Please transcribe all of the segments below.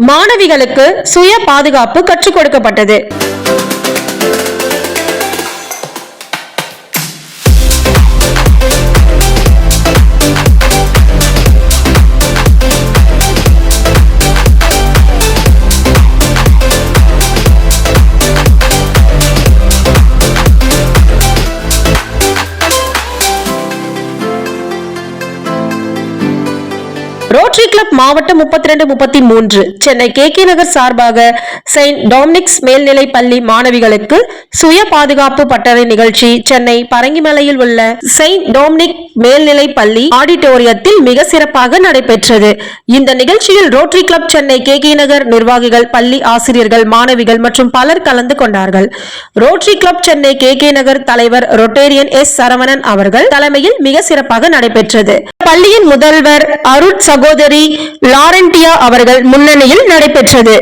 மாணவிகளுக்கு சுய பாதுகாப்பு கற்றுக் கொடுக்கப்பட்டது. ரோட்டரி கிளப் மாவட்டம் 32-33 சென்னை KK நகர் சார்பாக செயின்ட் டொமினிக்ஸ் மேல்நிலை பள்ளி மாணவிகளுக்கு சுய பாதுகாப்பு பட்டறை நிகழ்ச்சி சென்னை பரங்கிமலையில் உள்ள செயின்ட் டொமினிக் மேல்நிலை பள்ளி ஆடிட்டோரியத்தில் மிக சிறப்பாக நடைபெற்றது. இந்த நிகழ்ச்சியில் ரோட்டரி கிளப் சென்னை KK நகர் நிர்வாகிகள், பள்ளி ஆசிரியர்கள், மாணவிகள் மற்றும் பலர் கலந்து கொண்டார்கள். ரோட்டரி கிளப் சென்னை KK நகர் தலைவர் ரொட்டேரியன் எஸ் சரவணன் அவர்கள் தலைமையில் மிக சிறப்பாக நடைபெற்றது. பள்ளியின் முதல்வர் அருட் சகோதரி லாரண்டியா அவர்கள் முன்னணியில் நடைபெற்றது.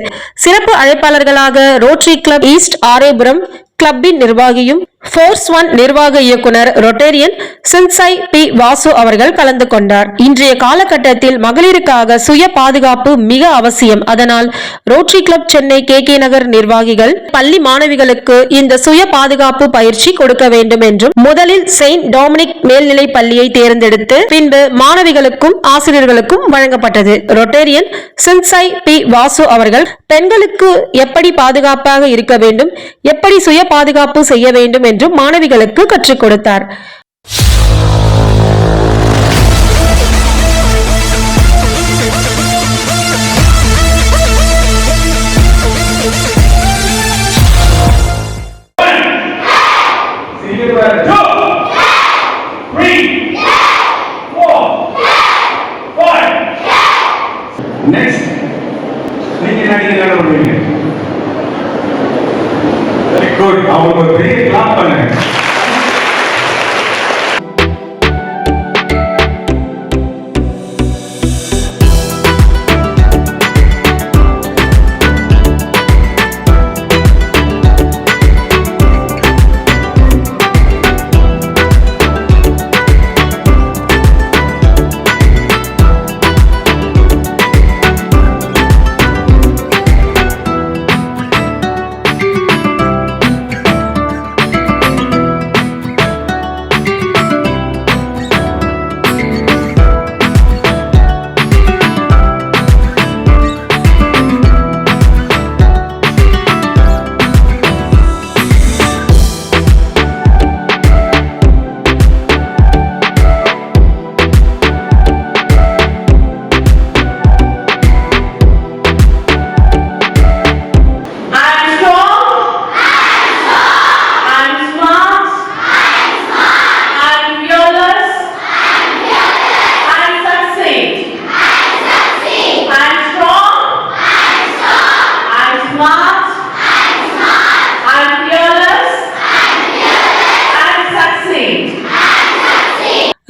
சிறப்பு அழைப்பாளர்களாக rotary club east Arepuram கிளப்பின் நிர்வாகியும் force 1 நிர்வாக இயக்குனர் ரொட்டேரியன் சின்சாய் பி வாசு அவர்கள் கலந்து கொண்டார். இன்றைய காலகட்டத்தில் மகளிருக்காக சுய பாதுகாப்பு மிக அவசியம். அதனால் ரோட்டரி கிளப் சென்னை KK நகர் நிர்வாகிகள் பள்ளி மாணவிகளுக்கு இந்த சுய பாதுகாப்பு பயிற்சி கொடுக்க வேண்டும் என்றும் முதலில் செயின்ட் டொமினிக் மேல்நிலை பள்ளியை தேர்ந்தெடுத்து பின்பு மாணவிகளுக்கும் ஆசிரியர்களுக்கும் வழங்கப்பட்டது. ரொட்டேரியன் சின்சாய் பி வாசு அவர்கள் பெண்களுக்கு எப்படி பாதுகாப்பாக இருக்க வேண்டும், எப்படி சுய பாதுகாப்பு செய்ய வேண்டும் என்று மாணவிகளுக்கு கற்றுக் கொடுத்தார். அவங்களுக்கு ஒரு பெரிய கிளாப் பண்ணுங்க.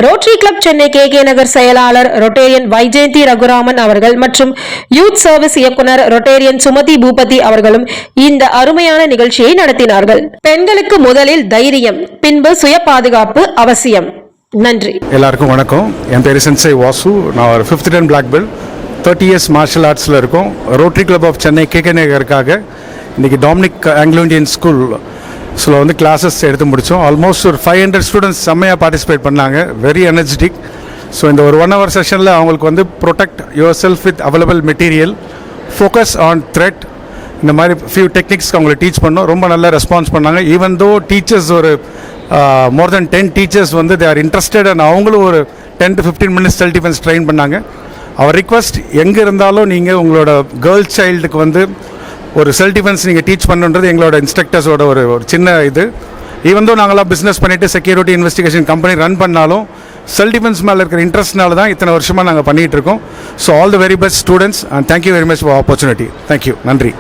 ரோட்டரி கிளப் சென்னை KK நகர் செயலாளர் ரொட்டேரியன் வைஜெயந்தி ரகுராமன் அவர்கள் மற்றும் யூத் சர்வீஸ் இயக்குனர் ரொட்டேரியன் சுமதி பூபதி அவர்களும் இந்த அருமையான நிகழ்ச்சியை நடத்தினார்கள். பெண்களுக்கு முதலில் தைரியம், பின்பு சுய பாதுகாப்பு அவசியம். நன்றி. எல்லாருக்கும் வணக்கம். என் பேர் சின்சாய் வாசு. நான் ஒரு 5th Dan black belt, 30 years martial ஆர்ட்ஸில் இருக்கோம். Rotary club of Chennai KK நகருக்காக இன்றைக்கி டாமினிக் ஆங்கிலோ இண்டியன் ஸ்கூல் வந்து கிளாஸஸ் எடுத்து முடித்தோம். ஆல்மோஸ்ட் ஒரு 500 ஸ்டூடெண்ட்ஸ் செம்மையாக பார்ட்டிசிபேட் பண்ணாங்க. Very energetic. ஸோ இந்த ஒரு 1 hour செஷனில் அவங்களுக்கு வந்து protect your self with available material, focus on thread, இந்த மாதிரி ஃபியூ டெக்னிக்ஸ்க்கு அவங்களை டீச் பண்ணோம். ரொம்ப நல்லா ரெஸ்பான்ஸ் பண்ணாங்க. ஈவன் தோ டீச்சர்ஸ் ஒரு மோர் தென் 10 டீச்சர்ஸ் வந்து தே ஆர் இன்ட்ரெஸ்டட் அண்ட் அவங்களும் ஒரு 10 to 15 minutes self defence train பண்ணாங்க. அவர் ரிக்வஸ்ட், எங்கே இருந்தாலும் நீங்கள் உங்களோட கேர்ள் சைல்டுக்கு வந்து ஒரு செல்ஃப் டிஃபென்ஸ் நீங்கள் டீச் பண்ணுன்றது எங்களோட இன்ஸ்ட்ரக்டர்ஸோட ஒரு சின்ன இது. ஈவன் தோ நாங்களாம் பிஸ்னஸ் பண்ணிவிட்டு செக்யூரிட்டி இன்வெஸ்டிகேஷன் கம்பெனி ரன் பண்ணாலும் செல்ஃப் டிஃபென்ஸ் மேலே இருக்கிற இன்ட்ரெஸ்ட்னால தான் இத்தனை வருஷமாக நாங்கள் பண்ணிகிட்டு இருக்கோம். So all the very best students and thank you very much for opportunity. Thank you. நன்றி.